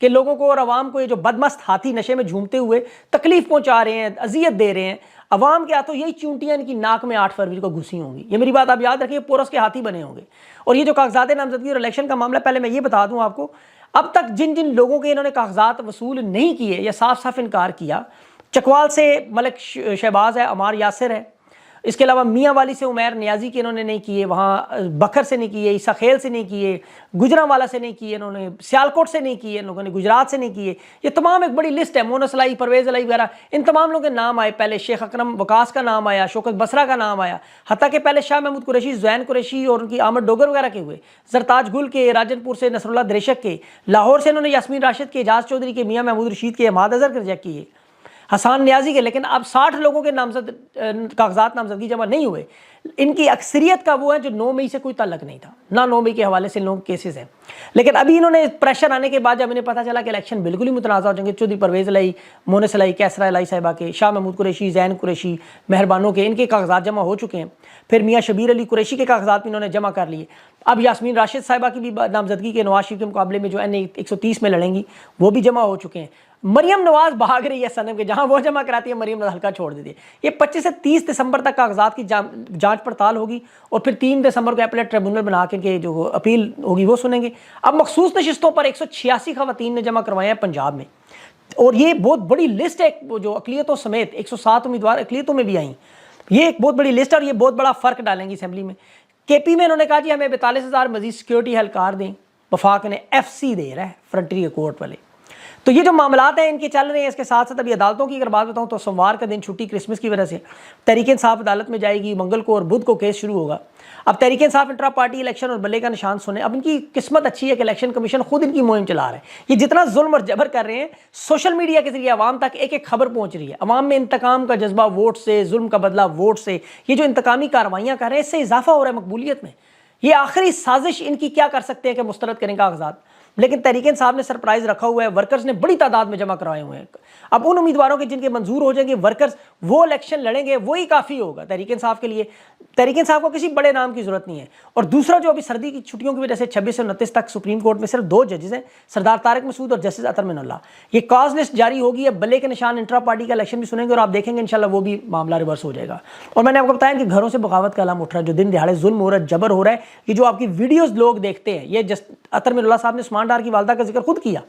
کہ لوگوں کو اور عوام کو یہ جو بدمست ہاتھی نشے میں جھومتے ہوئے تکلیف پہنچا رہے ہیں، اذیت دے رہے ہیں، عوام کے ہاتھوں یہی چونٹیاں ان کی ناک میں 8 فروری کو گھسی ہوں گی. یہ میری بات آپ یاد رکھیے، پورس کے ہاتھی بنے ہوں گے. اور یہ جو کاغذات نامزدگی اور الیکشن کا معاملہ، پہلے میں یہ بتا دوں آپ کو، اب تک جن جن لوگوں کے انہوں نے کاغذات وصول نہیں کیے یا صاف صاف انکار کیا، چکوال سے ملک شہباز ہے، عمار یاسر ہے، اس کے علاوہ میاں والی سے عمیر نیازی کے انہوں نے نہیں کیے، وہاں بکھر سے نہیں کیے، عیسیٰ خیل سے نہیں کیے، گجرانوالا سے نہیں کیے، انہوں نے سیالکوٹ سے نہیں کیے، ان لوگوں نے گجرات سے نہیں کیے. یہ تمام ایک بڑی لسٹ ہے، مونس علائی، پرویز علائی وغیرہ، ان تمام لوگوں کے نام آئے. پہلے شیخ اکرم وقاص کا نام آیا، شوکت بسرا کا نام آیا، حتیٰ کہ پہلے شاہ محمود قریشی، زین قریشی اور ان کی آمد ڈوگر وغیرہ کے ہوئے، زرتاج گل کے، راجن پور سے نصر اللہ دریشک کے، لاہور سے انہوں نے یاسمین راشد کے، اعجاز چودھری کے، میاں محمود رشید کے، احمد اظہر کے ریجیکٹ کیے، حسان نیازی کے. لیکن اب 60 لوگوں کے کاغذات نامزدگی جمع نہیں ہوئے. ان کی اکثریت کا وہ ہے جو 9 مئی سے کوئی تعلق نہیں تھا، نہ 9 مئی کے حوالے سے لوگ کیسز ہیں. لیکن ابھی انہوں نے پریشر آنے کے بعد جب انہیں پتہ چلا کہ الیکشن بالکل ہی متنازع ہو جائیں گے، چودھری پرویز علائی، مونس علائی، کیسرا علائی صاحبہ کے، شاہ محمود قریشی، زین قریشی، مہربانوں کے، ان کے کاغذات جمع ہو چکے ہیں. پھر میاں شبیر علی قریشی کے کاغذات بھی انہوں نے جمع کر لیے. اب یاسمین راشد صاحبہ کی بھی نامزدگی کے نواز شریف کے مقابلے میں جو این 130 میں لڑیں گی وہ بھی جمع ہو چکے ہیں. مریم نواز بھاگ رہی ہے صنم کے، جہاں وہ جمع کراتی ہے مریم نواز حلقہ چھوڑ دیتی ہے. یہ 25 سے 30 دسمبر تک کاغذات کی جانچ پڑتال ہوگی اور پھر 3 دسمبر کو اپیلیٹ ٹریبونل بنا کے جو اپیل ہوگی وہ سنیں گے. اب مخصوص نشستوں پر 186 خواتین نے جمع کروائے ہیں پنجاب میں، اور یہ بہت بڑی لسٹ ہے جو اقلیتوں سمیت 107 امیدوار اقلیتوں میں بھی آئیں. یہ ایک بہت بڑی لسٹ ہے اور یہ بہت بڑا فرق ڈالیں گی اسمبلی میں. کے پی میں انہوں نے کہا جی ہمیں 42,000 مزید سیکیورٹی اہلکار دیں، وفاق نے FC دے رہا ہے، فرنٹیئر کورٹ والے. تو یہ جو معاملات ہیں ان کے چل رہے ہیں. اس کے ساتھ ساتھ ابھی عدالتوں کی اگر بات بتاؤں تو سوموار کا دن چھٹی کرسمس کی وجہ سے تحریک انصاف عدالت میں جائے گی، منگل کو اور بدھ کو کیس شروع ہوگا. اب Tehreek Insaf intra party election اور بلے کا نشان سنیں. اب ان کی قسمت اچھی ہے کہ الیکشن کمیشن خود ان کی مہم چلا رہا ہے. یہ جتنا ظلم اور جبر کر رہے ہیں، سوشل میڈیا کے ذریعے عوام تک ایک ایک خبر پہنچ رہی ہے. عوام میں انتقام کا جذبہ ووٹ سے، ظلم کا بدلہ ووٹ سے، یہ جو انتقامی کارروائیاں کر رہے ہیں اس سے اضافہ ہو رہا ہے مقبولیت میں. یہ آخری سازش ان کی کیا کر سکتے ہیں کہ مسترد کریں کاغذات. لیکن تحریک انصاف نے سرپرائز رکھا ہوا ہے، ورکرز نے بڑی تعداد میں جمع کروائے ہوئے ہیں. اب ان امیدواروں کے جن کے منظور ہو جائیں گے ورکرز، وہ الیکشن لڑیں گے، وہی کافی ہوگا تحریک انصاف کے لیے. تحریک انصاف کو کسی بڑے نام کی ضرورت نہیں ہے. اور دوسرا جو ابھی سردی کی چھٹیوں کی وجہ سے 26 سے 29 تک سپریم کورٹ میں صرف 2 ججز ہیں، سردار طارق مسعود اور جسٹس اطہر من اللہ. یہ کاز لسٹ جاری ہوگی. اب بلے کے نشان انٹرا پارٹی کا الیکشن بھی سنیں گے اور آپ دیکھیں گے انشاءاللہ وہ بھی معاملہ ریورس ہو جائے گا. اور میں نے آپ کو بتایا کہ گھروں سے بغاوت کا علم اٹھ رہا ہے، جو دن دہاڑے ظلم ہو رہا ہے، جبر ہو رہا ہے. یہ جو آپ کی ویڈیوز لوگ دیکھتے ہیں، یہ اطہر من اللہ صاحب نے عثمان ڈار کی والدہ کا ذکر خود کیا،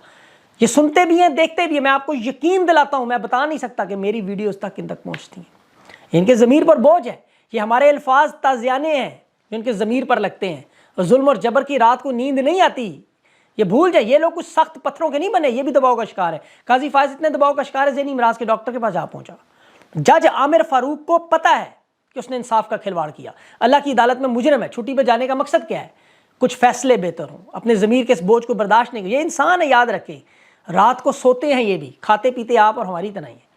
یہ سنتے بھی ہیں، دیکھتے بھی ہیں. میں آپ کو یقین دلاتا ہوں، میں بتا نہیں سکتا کہ میری ویڈیوز تک ان تک پہنچتی ہیں. ان کے ضمیر پر بوجھ ہے. یہ ہمارے الفاظ تازیانے ہیں جو ان کے ضمیر پر لگتے ہیں. اور ظلم اور جبر کی رات کو نیند نہیں آتی، یہ بھول جائے. یہ لوگ کچھ سخت پتھروں کے نہیں بنے، یہ بھی دباؤ کا شکار ہے. قاضی فائز اتنے دباؤ کا شکار ہے، ذہنی امراض کے ڈاکٹر کے پاس جا پہنچا. جج عامر فاروق کو پتہ ہے کہ اس نے انصاف کا کھلواڑ کیا. اللہ کی عدالت میں مجرم ہے. چھٹی پہ جانے کا مقصد کیا ہے؟ کچھ فیصلے بہتر ہوں، اپنے ضمیر کے اس بوجھ کو برداشت نہیں. یہ انسان ہے، یاد رکھیں. رات کو سوتے ہیں، یہ بھی کھاتے پیتے آپ اور ہماری طرح ہی ہیں.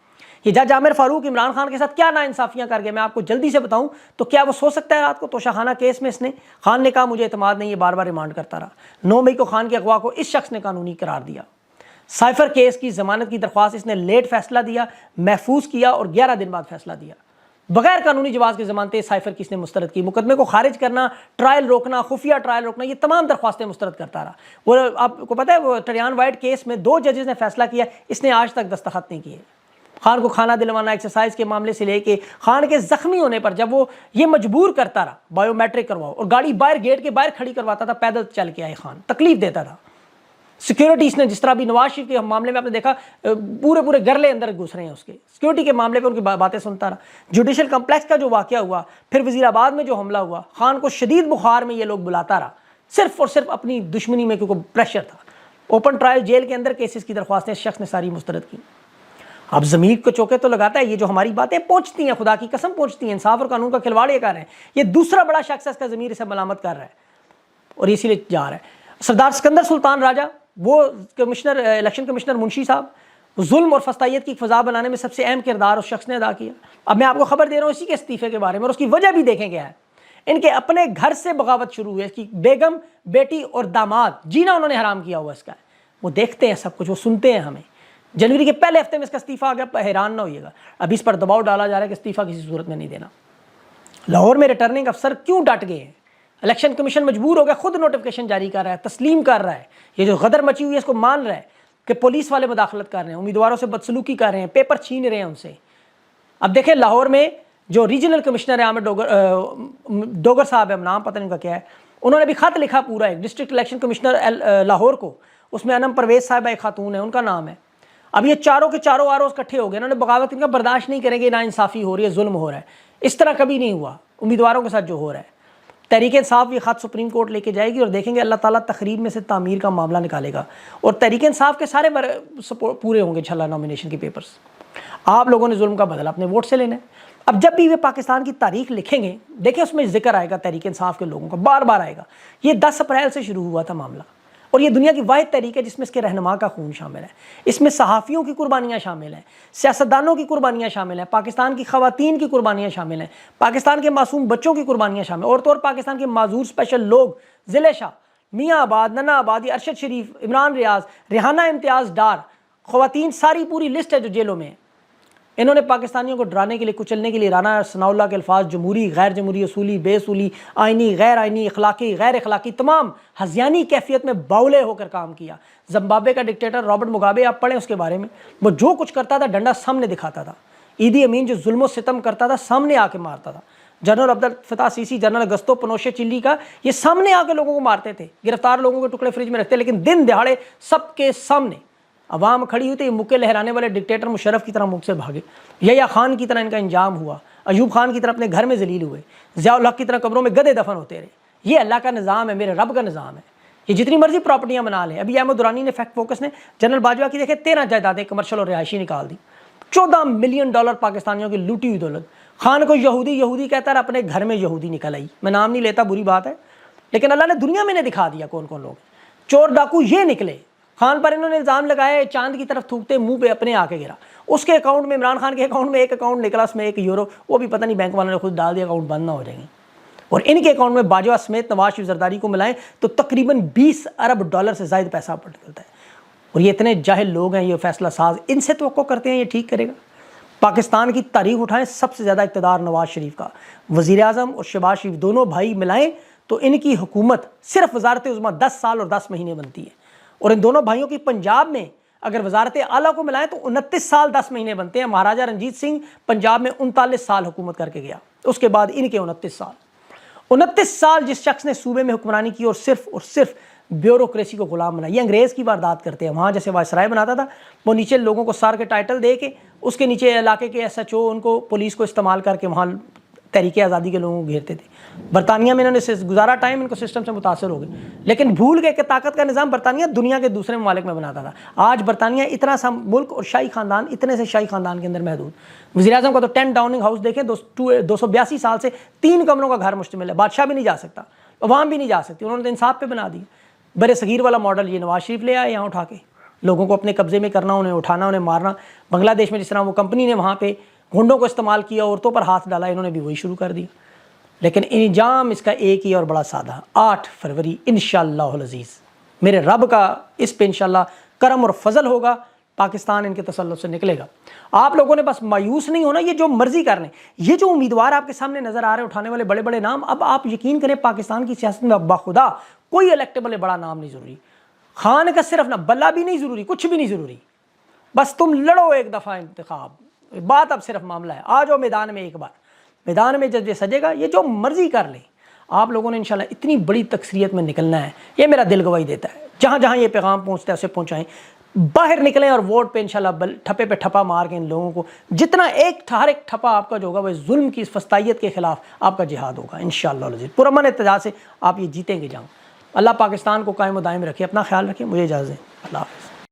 یہ جج عامر فاروق عمران خان کے ساتھ کیا ناانصافیاں کر گئے، میں آپ کو جلدی سے بتاؤں تو کیا وہ سو سکتا ہے رات کو؟ توشہ خانہ کیس میں اس نے، خان نے کہا مجھے اعتماد نہیں ہے، بار بار ریمانڈ کرتا رہا. 9 مئی کو خان کے اغوا کو اس شخص نے قانونی قرار دیا. سائفر کیس کی ضمانت کی درخواست اس نے لیٹ فیصلہ دیا، محفوظ کیا اور 11 دن بعد فیصلہ دیا. بغیر قانونی جواز کے ضمانتیں سائفر کی اس نے مسترد کی. مقدمے کو خارج کرنا، ٹرائل روکنا، خفیہ ٹرائل روکنا، یہ تمام درخواستیں مسترد کرتا رہا. وہ آپ کو پتہ ہے وہ ٹریان وائٹ کیس میں 2 ججز نے فیصلہ کیا، اس نے آج تک دستخط نہیں کیے. خان کو کھانا دلوانا، ایکسرسائز کے معاملے سے لے کے خان کے زخمی ہونے پر جب وہ یہ مجبور کرتا رہا بایو میٹرک کرواؤ، اور گاڑی باہر گیٹ کے باہر کھڑی کرواتا تھا، پیدل چل کے آئے خان، تکلیف دیتا تھا. سیکیورٹی اس نے جس طرح بھی نواز شریف کے معاملے میں آپ نے دیکھا پورے گرلے اندر گھس رہے ہیں اس کے، سیکیورٹی کے معاملے پہ ان کی باتیں سنتا رہا. جوڈیشل کمپلیکس کا جو واقعہ ہوا، پھر وزیر آباد میں جو حملہ ہوا، خان کو شدید بخار میں یہ لوگ بلاتا رہا، صرف اور صرف اپنی دشمنی میں، کیونکہ پریشر تھا. اوپن ٹرائل جیل کے اندر کیسز کی درخواستیں اس شخص نے ساری مسترد کی. اب ضمیر کو چوکے تو لگاتا ہے. یہ جو ہماری باتیں پہنچتی ہیں، خدا کی قسم پہنچتی ہیں، انصاف اور قانون کا کھلواڑ یہ کر رہے ہیں. یہ دوسرا بڑا شخص ہے، اس کا ضمیر اسے ملامت کر رہا ہے اور اسی لیے جا رہا ہے. سردار سکندر سلطان راجہ، وہ کمشنر، الیکشن کمشنر منشی صاحب، ظلم اور فسطائیت کی فضا بنانے میں سب سے اہم کردار اس شخص نے ادا کیا. اب میں آپ کو خبر دے رہا ہوں اسی کے استعفے کے بارے میں، اور اس کی وجہ بھی دیکھیں کیا ہے. ان کے اپنے گھر سے بغاوت شروع ہوئی ہے. اس کی بیگم، بیٹی اور داماد، جینا انہوں نے حرام کیا ہوا اس کا. وہ دیکھتے ہیں سب کچھ، وہ سنتے ہیں ہمیں. جنوری کے پہلے ہفتے میں اس کا استعفیٰ آ گیا، حیران نہ ہوئیے گا. ابھی اس پر دباؤ ڈالا جا رہا ہے کہ استعفیٰ کسی صورت میں نہیں دینا. لاہور میں ریٹرننگ افسر کیوں ڈٹ گئے ہیں؟ الیکشن کمیشن مجبور ہو گیا، خود نوٹیفکیشن جاری کر رہا ہے، تسلیم کر رہا ہے. یہ جو غدر مچی ہوئی ہے اس کو مان رہا ہے. کہ پولیس والے مداخلت کر رہے ہیں، امیدواروں سے بدسلوکی کر رہے ہیں، پیپر چھین رہے ہیں ان سے۔ اب دیکھیں لاہور میں جو ریجنل کمشنر ہے عامر ڈوگر صاحب ہے، نام پتہ نہیں ان کا کیا ہے، انہوں نے بھی خط لکھا پورا ایک ڈسٹرکٹ الیکشن کمشنر لاہور کو، اس میں انم پرویز صاحبہ ایک خاتون ہے، ان کا نام ہے۔ اب یہ چاروں کے چاروں آر اوز اکٹھے ہو گئے، انہوں نے بغاوت ان کا برداشت نہیں کریں گے، ناانصافی ہو رہی ہے، ظلم ہو رہا ہے۔ اس طرح کبھی نہیں ہوا امیدواروں کے ساتھ جو ہو رہا ہے۔ تحریک انصاف یہ خط سپریم کورٹ لے کے جائے گی اور دیکھیں گے اللہ تعالیٰ تقریب میں سے تعمیر کا معاملہ نکالے گا، اور تحریک انصاف کے سارے پورے ہوں گے انشاءاللہ نامینیشن کے پیپرز۔ آپ لوگوں نے ظلم کا بدلہ اپنے ووٹ سے لینا ہے۔ اب جب بھی وہ پاکستان کی تاریخ لکھیں گے، دیکھیں اس میں ذکر آئے گا تحریک انصاف کے لوگوں کا، بار بار آئے گا۔ یہ 10 اپریل سے شروع ہوا تھا معاملہ، اور یہ دنیا کی واحد تحریک ہے جس میں اس کے رہنما کا خون شامل ہے، اس میں صحافیوں کی قربانیاں شامل ہیں، سیاستدانوں کی قربانیاں شامل ہیں، پاکستان کی خواتین کی قربانیاں شامل ہیں، پاکستان کے معصوم بچوں کی قربانیاں شامل ہیں، اور تو اور پاکستان کے معذور اسپیشل لوگ، ضلع شاہ، میاں آباد، ننا آبادی، ارشد شریف، عمران ریاض، ریحانہ امتیاز ڈار، خواتین، ساری پوری لسٹ ہے جو جیلوں میں ہیں۔ انہوں نے پاکستانیوں کو ڈرانے کے لیے، کچلنے کے لیے رانا ثناء اللہ کے الفاظ جمہوری، غیر جمہوری، اصولی، بے اصولی، آئینی، غیر آئینی، اخلاقی، غیر اخلاقی، تمام ہذیانی کیفیت میں باولے ہو کر کام کیا۔ زمبابوے کا ڈکٹیٹر رابرٹ مگابے، آپ پڑھیں اس کے بارے میں، وہ جو کچھ کرتا تھا ڈنڈا سامنے دکھاتا تھا۔ ایدی امین جو ظلم و ستم کرتا تھا سامنے آ کے مارتا تھا۔ جنرل عبد الفتاح سیسی، جنرل اگستو پنوشے چلی کا، یہ سامنے آ کے لوگوں کو مارتے تھے، گرفتار لوگوں کے ٹکڑے فریج میں رکھتے، لیکن دن دہاڑے سب کے سامنے عوام کھڑی ہوئی تھی، مکے لہرانے والے ڈکٹیٹر مشرف کی طرح ملک سے بھاگے، یحییٰ خان کی طرح ان کا انجام ہوا، ایوب خان کی طرح اپنے گھر میں ذلیل ہوئے، ضیاء الحق کی طرح قبروں میں گدے دفن ہوتے رہے۔ یہ اللہ کا نظام ہے، میرے رب کا نظام ہے۔ یہ جتنی مرضی پراپرٹیاں بنا لیں۔ ابھی احمد درانی نے فیکٹ فوکس نے جنرل باجوہ کی دیکھیں 13 جائیدادیں کمرشل اور رہائشی نکال دی، $14 ملین پاکستانیوں کی لوٹی ہوئی دولت۔ خان کو یہودی کہتا ہے، اپنے گھر میں یہودی نکل آئی، میں نام نہیں لیتا، بری بات ہے، لیکن اللہ نے دنیا میں نے دکھا دیا کون کون لوگ چور ڈاکو یہ نکلے۔ خان پر انہوں نے الزام لگایا چاند کی طرف تھوکتے، منہ پہ اپنے آ کے گرا، اس کے اکاؤنٹ میں، عمران خان کے اکاؤنٹ میں ایک اکاؤنٹ نکلا، اس میں €1، وہ بھی پتہ نہیں بینک والوں نے خود ڈال دیا، اکاؤنٹ بند نہ ہو جائیں گے۔ اور ان کے اکاؤنٹ میں باجوہ سمیت نواز شریف زرداری کو ملائیں تو تقریباً $20 ارب سے زائد پیسہ پر نکلتا ہے۔ اور یہ اتنے جاہل لوگ ہیں، یہ فیصلہ ساز، ان سے توقع کرتے ہیں یہ ٹھیک کرے گا؟ پاکستان کی تاریخ اٹھائیں، سب سے زیادہ اقتدار نواز شریف کا، وزیر اعظم اور شہباز شریف دونوں بھائی ملائیں تو ان کی حکومت صرف وزارت عظمیٰ 10 سال اور 10 مہینے بنتی ہے، اور ان دونوں بھائیوں کی پنجاب میں اگر وزارت اعلیٰ کو ملائیں تو 29 سال 10 مہینے بنتے ہیں۔ مہاراجہ رنجیت سنگھ پنجاب میں 39 سال حکومت کر کے گیا، اس کے بعد ان کے 29 سال جس شخص نے صوبے میں حکمرانی کی اور صرف بیوروکریسی کو غلام بنا، یہ انگریز کی واردات کرتے ہیں۔ وہاں جیسے وائسرائے بناتا تھا، وہ نیچے لوگوں کو سار کے ٹائٹل دے کے، اس کے نیچے علاقے کے SHO ان کو، پولیس کو استعمال کر کے وہاں تحریک آزادی کے لوگوں کو گھیرتے تھے۔ برطانیہ میں انہوں نے گزارا ٹائم، ان کو سسٹم سے متاثر ہو گئے، لیکن بھول گئے کہ طاقت کا نظام برطانیہ دنیا کے دوسرے ممالک میں بناتا تھا۔ آج برطانیہ اتنا سا ملک اور شاہی خاندان اتنے سے شاہی خاندان کے اندر محدود۔ وزیر اعظم کا تو 10 ڈاؤننگ ہاؤس دیکھیں، 282 سال سے 3 کمروں کا گھر مشتمل ہے، بادشاہ بھی نہیں جا سکتا، عوام بھی نہیں جا سکتی، انہوں نے تو انصاف پہ بنا دی۔ بر صغیر والا ماڈل یہ نواز شریف لے آئے یہاں اٹھا کے، لوگوں کو اپنے قبضے میں کرنا، انہیں اٹھانا، انہیں مارنا۔ بنگلہ دیش میں جس طرح وہ کمپنی نے وہاں پہ گنڈوں کو استعمال کیا، عورتوں پر ہاتھ ڈالا، انہوں نے بھی وہی شروع کر دیا۔ لیکن انجام اس کا ایک ہی اور بڑا سادہ، 8 فروری انشاءاللہ العزیز، میرے رب کا اس پہ انشاءاللہ کرم اور فضل ہوگا، پاکستان ان کے تسلط سے نکلے گا۔ آپ لوگوں نے بس مایوس نہیں ہونا، یہ جو مرضی کر لیں، یہ جو امیدوار آپ کے سامنے نظر آ رہے ہیں اٹھانے والے بڑے بڑے نام، اب آپ یقین کریں پاکستان کی سیاست میں بخدا کوئی الیکٹیبل بڑا نام نہیں ضروری، خان کا صرف نہ بلہ بھی نہیں ضروری، کچھ بھی نہیں ضروری، بس تم لڑو ایک دفعہ انتخاب، بات اب صرف معاملہ ہے، آ جاؤ میدان میں، ایک بار میدان میں جب یہ سجے گا، یہ جو مرضی کر لیں، آپ لوگوں نے انشاءاللہ اتنی بڑی تکثریت میں نکلنا ہے، یہ میرا دل گواہی دیتا ہے۔ جہاں جہاں یہ پیغام پہنچتا ہے اسے پہنچائیں، باہر نکلیں اور ووٹ پہ انشاءاللہ ٹھپے پہ ٹھپا مار کے ان لوگوں کو، جتنا ہر ایک ٹھپا آپ کا جو ہوگا وہ ظلم کی اس فسطائیت کے خلاف آپ کا جہاد ہوگا انشاءاللہ العزیز، پرامن اتجاہ سے آپ یہ جیتیں گے جنگ۔ اللہ پاکستان کو قائم و دائم رکھے، اپنا خیال رکھیں، مجھے اجازت دیں، اللہ حافظ۔